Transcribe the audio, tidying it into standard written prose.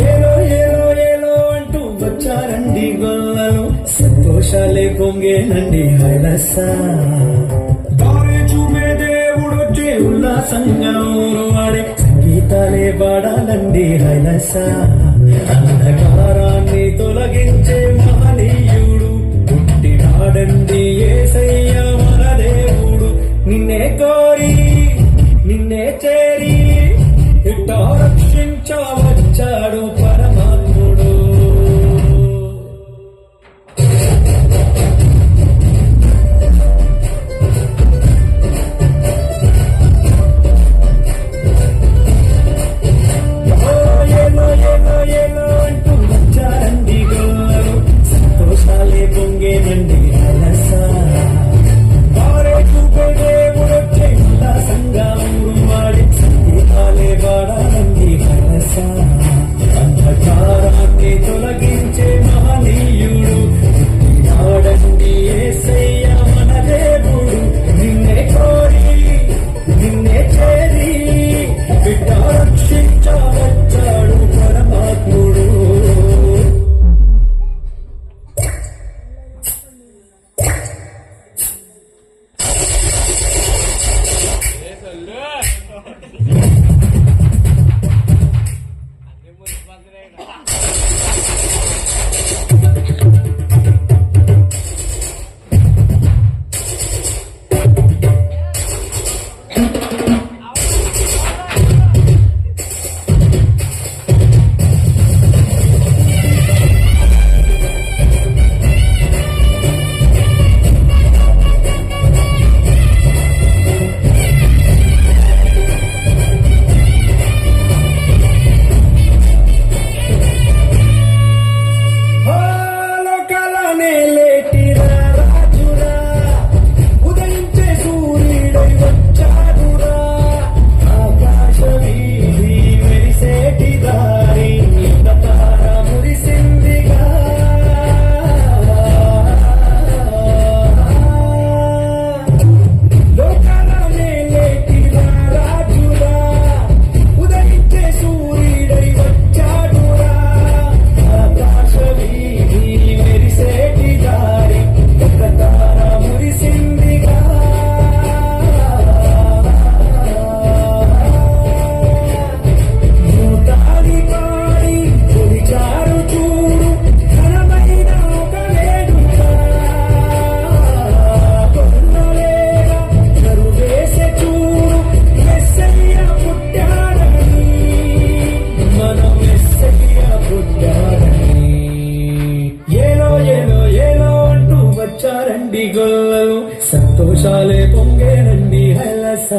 ఏలో ఏలో ఏలో అంటూ వచ్చారండి గొల్లలు, సంతోషాలే పొంగేనండి హైలస. దారి చూపే దేవుడొచ్చే ఉల్లాసంగా ఊరు వాడే సంగీతాలే పాడాలండి హైలస. అంధకారాన్ని తొలగించే మహనీయుడు పుట్టినాడండి యేసయ్య మన దేవుడు. నిన్నే కోరి నిన్నే చేరి ఇట్టా రక్షించవచ్చాడు పరమాత్ముడు. ఏలో ఏలో ఏలో అంటూ వచ్చారండి గోరు, సంతోషాలే పొంగేనండి అలస. వారే చూపే దేవుడొచ్చే ఉల్లాసంగా ఊరు వాడి సంగీతాలే పాడాలండి అలస. అంధకారాన్ని తొలగించే మహనీయుడు పుట్టినాడండి యేసయ్య మన దేవుడు. నిన్నే కోరి నిన్నే చేరి బిడ్డ రక్షించవచ్చాడు పరమాత్ముడు. వచ్చారండి గొల్లలు, సంతోషాలే పొంగేనండి హైలస.